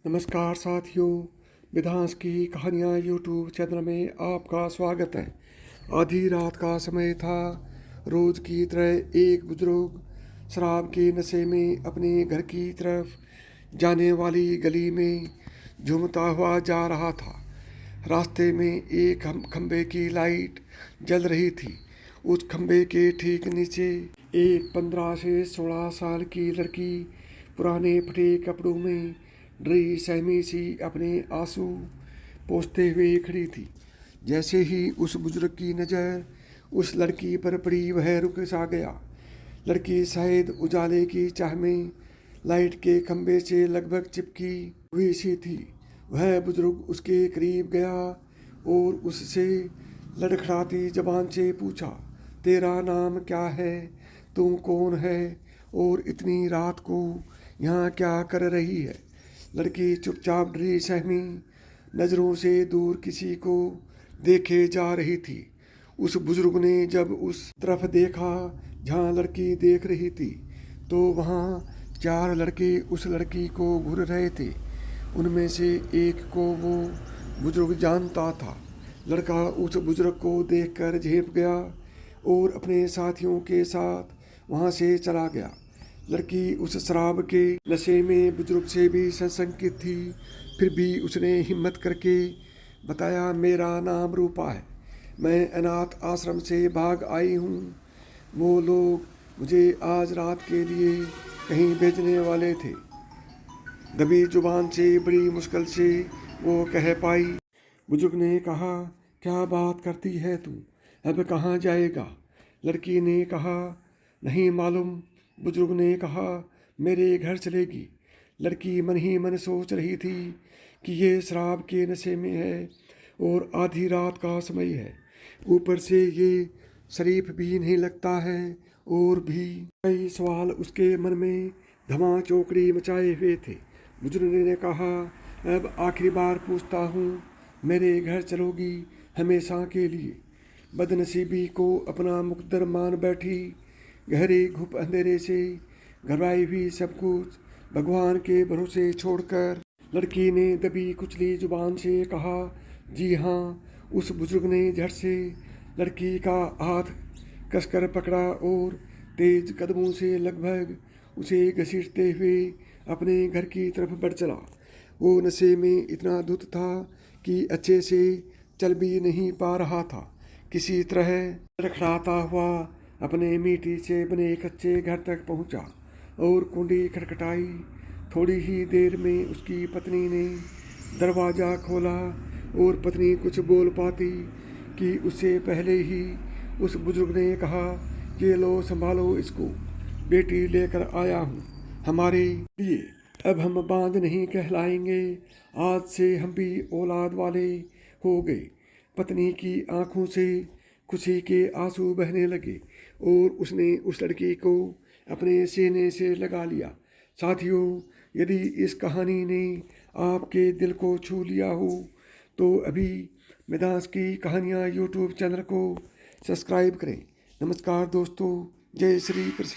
नमस्कार साथियों, विधांस की कहानियाँ यूट्यूब चैनल में आपका स्वागत है। आधी रात का समय था। रोज की तरह एक बुजुर्ग शराब के नशे में अपने घर की तरफ जाने वाली गली में झूमता हुआ जा रहा था। रास्ते में एक खंबे की लाइट जल रही थी। उस खंबे के ठीक नीचे एक 15 से 16 साल की लड़की पुराने फटे कपड़ों में डरी सहमी सी अपने आंसू पोंछते हुए खड़ी थी। जैसे ही उस बुजुर्ग की नज़र उस लड़की पर पड़ी, वह रुक सा गया। लड़की शायद उजाले की चाह में लाइट के खंबे से लगभग चिपकी हुई सी थी। वह बुजुर्ग उसके करीब गया और उससे लड़खड़ाती जबान से पूछा, तेरा नाम क्या है? तू कौन है और इतनी रात को यहाँ क्या कर रही है? लड़की चुपचाप डरी सहमी नज़रों से दूर किसी को देखे जा रही थी। उस बुजुर्ग ने जब उस तरफ देखा जहाँ लड़की देख रही थी, तो वहाँ 4 लड़के उस लड़की को घूर रहे थे। उनमें से एक को वो बुजुर्ग जानता था। लड़का उस बुजुर्ग को देखकर झेप गया और अपने साथियों के साथ वहाँ से चला गया। लड़की उस शराब के नशे में बुजुर्ग से भी सशंकित थी, फिर भी उसने हिम्मत करके बताया, मेरा नाम रूपा है, मैं अनाथ आश्रम से भाग आई हूँ। वो लोग मुझे आज रात के लिए कहीं भेजने वाले थे। दबी जुबान से बड़ी मुश्किल से वो कह पाई। बुजुर्ग ने कहा, क्या बात करती है तू? अब कहाँ जाएगा? लड़की ने कहा, नहीं मालूम। बुजुर्ग ने कहा, मेरे घर चलेगी। लड़की मन ही मन सोच रही थी कि ये शराब के नशे में है और आधी रात का समय है। ऊपर से ये शरीफ भी नहीं लगता है। और भी कई सवाल उसके मन में धमा चौकड़ी मचाए हुए थे। बुजुर्ग ने कहा, अब आखिरी बार पूछता हूँ, मेरे घर चलोगी हमेशा के लिए? बदनसीबी को अपना मुकद्दर मान बैठी। गहरे घुप अंधेरे से घबराई हुई सब कुछ भगवान के भरोसे छोड़कर लड़की ने दबी कुचली जुबान से कहा, जी हाँ। उस बुजुर्ग ने झट से लड़की का हाथ कसकर पकड़ा और तेज कदमों से लगभग उसे घसीटते हुए अपने घर की तरफ बढ़ चला। वो नशे में इतना धुत था कि अच्छे से चल भी नहीं पा रहा था। किसी तरह लड़खड़ाता हुआ अपने मिट्टी से बने कच्चे घर तक पहुंचा और कुंडी खटखटाई। थोड़ी ही देर में उसकी पत्नी ने दरवाज़ा खोला और पत्नी कुछ बोल पाती कि उससे पहले ही उस बुजुर्ग ने कहा, ये लो संभालो इसको, बेटी लेकर आया हूँ हमारे लिए। अब हम बांझ नहीं कहलाएंगे, आज से हम भी औलाद वाले हो गए। पत्नी की आंखों से खुशी के आंसू बहने लगे और उसने उस लड़की को अपने सीने से लगा लिया। साथियों, यदि इस कहानी ने आपके दिल को छू लिया हो तो अभी विधांस की कहानियाँ यूट्यूब चैनल को सब्सक्राइब करें। नमस्कार दोस्तों, जय श्री कृष्ण।